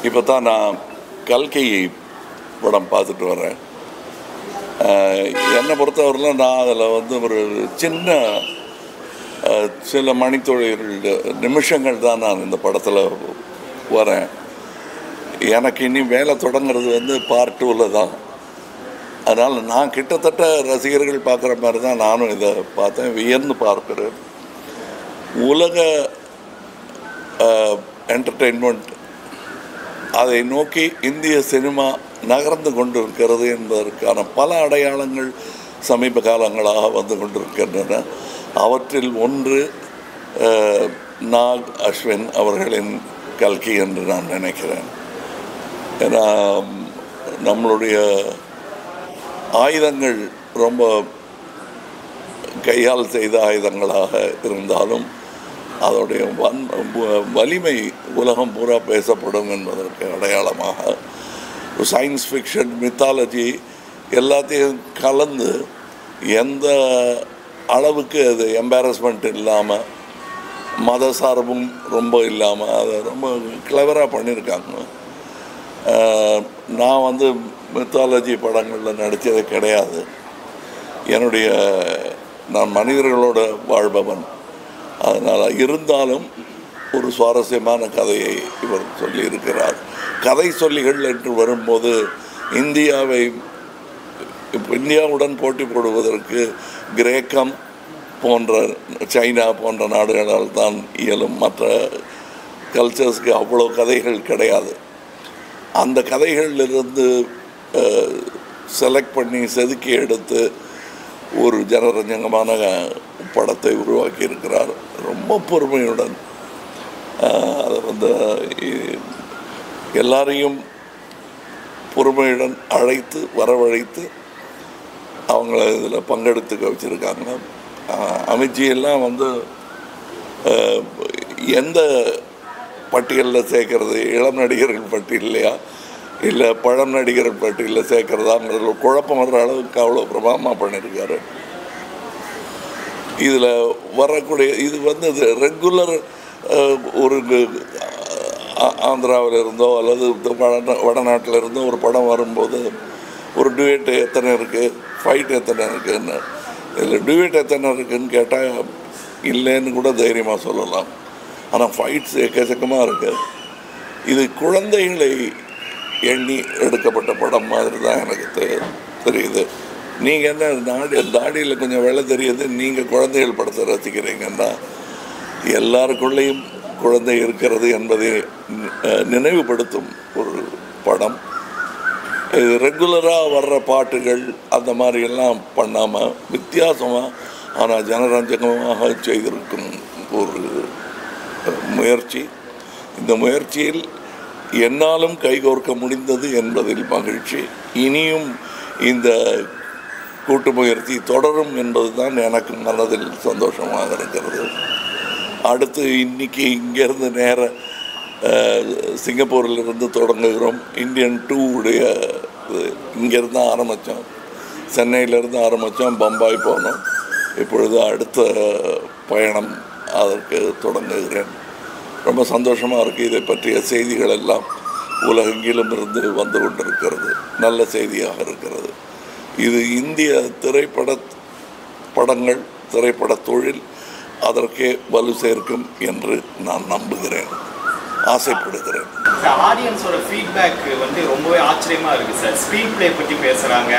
இப்போ தான் நான் கல்கி படம் பார்த்துட்டு வரேன். என்னை பொறுத்தவரையிலும் நான் அதில் வந்து ஒரு சில மணித்தொழில்கள் நிமிஷங்கள் தான் நான் இந்த படத்தில் வரேன். எனக்கு இனி வேலை தொடங்கிறது வந்து பார்ட் 2ல் தான். அதனால் நான் கிட்டத்தட்ட ரசிகர்கள் பார்க்குற மாதிரி தான் நானும் இதை பார்த்தேன், வியந்து பார்க்குறேன். உலக என்டர்டெயின்மெண்ட் அதை நோக்கி இந்திய சினிமா நகர்ந்து கொண்டிருக்கிறது என்பதற்கான பல அடையாளங்கள் சமீப காலங்களாக வந்து கொண்டிருக்கின்றன. அவற்றில் ஒன்று நாக் அஸ்வின் அவர்களின் கல்கி என்று நான் நினைக்கிறேன். ஏன்னா நம்மளுடைய ஆயுதங்கள் ரொம்ப கையால் செய்த ஆயுதங்களாக இருந்தாலும் அதோடைய வலிமை உலகம் பூரா பேசப்படும் என்பதற்கு அடையாளமாக சயின்ஸ் ஃபிக்ஷன், மித்தாலஜி எல்லாத்தையும் கலந்து எந்த அளவுக்கு அது எம்பாரஸ்மெண்ட் இல்லாமல், மத சார்பும் ரொம்ப இல்லாமல் அதை ரொம்ப கிளவராக பண்ணியிருக்காங்க. நான் வந்து மித்தாலஜி படங்களில் நடித்தது கிடையாது. நான் மனிதர்களோட வாழ்பவன். அதனால் இருந்தாலும் ஒரு சுவாரஸ்யமான கதையை இவர் சொல்லியிருக்கிறார். கதை சொல்லிகள் என்று வரும்போது இந்தியாவுடன் போட்டி போடுவதற்கு கிரேக்கம் போன்ற, சைனா போன்ற நாடுகளால் தான் இயலும். மற்ற கல்ச்சர்ஸ்க்கு அவ்வளோ கதைகள் கிடையாது. அந்த கதைகளிலிருந்து செலக்ட் பண்ணி செதுக்கி எடுத்து ஒரு ஜனரஞ்சகமான படத்தை உருவாக்கி இருக்கிறார். ரொம்ப பொறுமையுடன் அதை வந்து எல்லாரையும் பொறுமையுடன் அழைத்து வரவழைத்து அவங்கள இதில் பங்கெடுத்துக்க வச்சுருக்காங்க. அமித்ஜி எல்லாம் வந்து எந்த பட்டியலில் சேர்க்கறது, இளம் நடிகர்கள் பட்டியலையா இல்லை பழம் நடிகர்கள் பட்டியலில் சேர்க்கறதாங்கிறது குழப்பம் வர்ற அளவுக்கு அவ்வளோ பிரபாவமாக பண்ணியிருக்காரு. இதில் வரக்கூடிய இது வந்து ரெகுலர் ஒரு ஆந்திராவில் இருந்தோ அல்லது வடநாட்டில் இருந்தோ ஒரு படம் வரும்போது ஒரு டுவேட் எத்தனை இருக்குது, ஃபைட் எத்தனை இருக்குதுன்னு, இதில் டுவேட் எத்தனை இருக்குதுன்னு கேட்டால் இல்லைன்னு கூட தைரியமாக சொல்லலாம். ஆனால் ஃபைட்ஸ் எக்கச்சக்கமாக இருக்குது. இது குழந்தைகளை எண்ணி எடுக்கப்பட்ட படம் மாதிரி தான் எனக்கு தெரியுது. நீங்கள் என்ன தாடியில் கொஞ்சம் வேலை தெரியுது, நீங்கள் குழந்தைகள் படத்தை ரசிக்கிறீங்கன்னா எல்லாருக்குள்ளேயும் குழந்தை இருக்கிறது என்பதை நினைவுபடுத்தும் ஒரு படம். இது ரெகுலராக வர்ற பாட்டுகள் அந்த மாதிரியெல்லாம் பண்ணாமல் வித்தியாசமாக ஆனால் ஜனரஞ்சகமாக செய்திருக்கும் ஒரு முயற்சி. இந்த முயற்சியில் என்னாலும் கைகோர்க்க முடிந்தது என்பதில் மகிழ்ச்சி. இனியும் இந்த கூட்டு முயற்சி தொடரும் என்பது தான் எனக்கு மனதில் சந்தோஷமாக இருக்கிறது. அடுத்து இன்றைக்கி இங்கேருந்து நேர சிங்கப்பூரிலிருந்து தொடங்குகிறோம். இந்தியன் 2 இங்கேருந்து ஆரம்பித்தோம், சென்னையிலேருந்து ஆரம்பித்தோம், பம்பாய் போனோம். இப்பொழுது அடுத்த பயணம் அதற்கு தொடங்குகிறேன். ரொம்ப சந்தோஷமாக இருக்குது. இதை பற்றிய செய்திகள் எல்லாம் உலகெங்கிலும் இருந்து வந்து கொண்டிருக்கிறது. நல்ல செய்தியாக இருக்கிறது. இது இந்திய திரைப்பட தொழில் அதற்கே வலு சேர்க்கும் என்று நான் நம்புகிறேன், ஆசைப்படுகிறேன். ஆடியன்ஸோட ஃபீட்பேக் வந்து ரொம்பவே ஆச்சரியமாக இருக்குது சார். ஸ்க்ரீன் பிளே பற்றி பேசுகிறாங்க,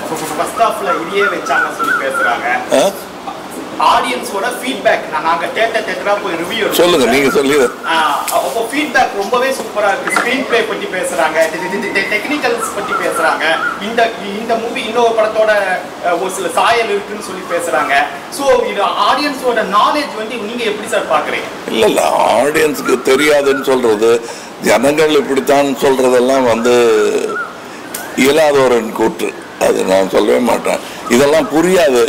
ஃபர்ஸ்ட் ஹாஃபில் இதையே வச்சாங்க சொல்லி பேசுகிறாங்க. ஆடியன்ஸோட ஃபீட்பேக் நாங்க தேட்டரா போய் ரிவ்யூ சொல்லுங்க, நீங்க சொல்லுங்க. அப்போ ஃபீட்பேக் ரொம்பவே சூப்பரா இருக்கு. ஸ்கிரீன் பிளே பத்தி பேசுறாங்க, டெக்னிக்கல்ஸ் பத்தி பேசுறாங்க. இந்த மூவி இன்னொரு படத்தோட ஒரு சில சாயல் இருக்குன்னு சொல்லி பேசுறாங்க. சோ இது ஆடியன்ஸோட நாலேஜ் வந்து நீங்க எப்படி சார் பாக்குறீங்க? இல்ல ஆடியன்ஸ்க்கு தெரியாதுன்னு சொல்றது, ஜனங்கள் இப்படித்தான் சொல்றதெல்லாம் வந்து இயலாதவரின் கூற்று. அது நான் சொல்லவே மாட்டேன். இதெல்லாம் புரியாது,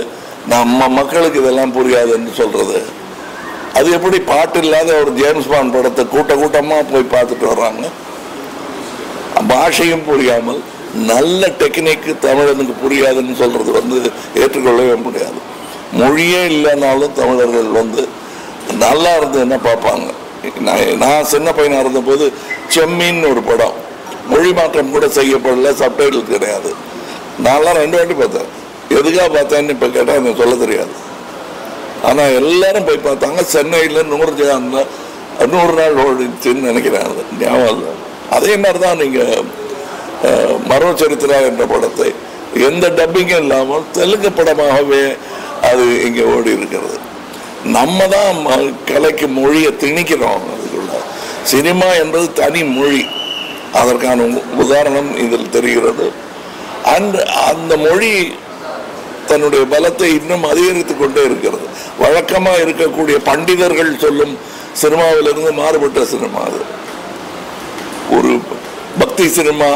நம்ம மக்களுக்கு இதெல்லாம் புரியாதுன்னு சொல்றது. அது எப்படி பாட்டு இல்லாத ஒரு ஜேம்ஸ் பாண்ட் படத்தை கூட்டமாக போய் பார்த்துட்டு வர்றாங்க. பாஷையும் புரியாமல் நல்ல டெக்னிக்கு தமிழனுக்கு புரியாதுன்னு சொல்றது வந்து ஏற்றுக்கொள்ளவே முடியாது. மொழியே இல்லைனாலும் தமிழர்கள் வந்து நல்லா இருந்து என்ன பார்ப்பாங்க. நான் சின்ன பையனாக இருந்தபோது செம்மீன் ஒரு படம் மொழி மாற்றம் கூட செய்யப்படல, சப்டைட்டில் கிடையாது. நான்லாம் 2 வாட்டி பார்த்தேன். எதுக்காக பார்த்தேன்னு இப்போ கேட்டால் எனக்கு சொல்ல தெரியாது. ஆனால் எல்லாரும் போய் பார்த்தாங்க. சென்னையில் 100 நாள் ஓடிச்சுன்னு நினைக்கிறேன், அது ஞாபகம் இல்லை. அதே மாதிரி தான் நீங்கள் மரோ சரித்திரா என்ற படத்தை எந்த டப்பிங்கும் இல்லாமல் தெலுங்கு படமாகவே அது இங்கே ஓடி இருக்கிறது. நம்ம தான் கலைக்கு மொழியை திணிக்கிறோம். அதுக்குள்ள சினிமா என்பது தனி மொழி. அதற்கான உதாரணம் இதில் தெரிகிறது. அந்த மொழி தன்னுடைய பலத்தை இன்னும் அதிகரித்து கொண்டே இருக்கிறது. வழக்கமாக இருக்கக்கூடிய பண்டிதர்கள் சொல்லும் சினிமாவிலிருந்து மாறுபட்ட சினிமா அது. ஒரு பக்தி சினிமா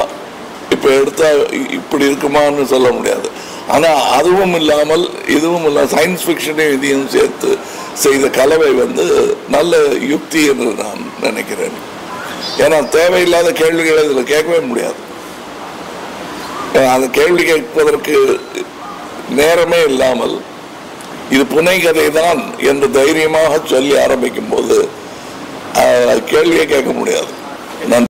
இப்போ எடுத்தா இப்படி இருக்குமான்னு சொல்ல முடியாது. ஆனால் அதுவும் இல்லாமல் இதுவும் இல்லாமல் சயின்ஸ் ஃபிக்ஷனையும் இதையும் சேர்த்து செய்த கலவை நல்ல யுக்தி என்று நான் நினைக்கிறேன். ஏன்னா தேவையில்லாத கேள்விகளை இதில் கேட்கவே முடியாது. அந்த கேள்வி கேட்பதற்கு நேரமே இல்லாமல் இது புனைகதை தான் என்று தைரியமாக சொல்லி ஆரம்பிக்கும் போது கேள்வியை கேட்க முடியாது.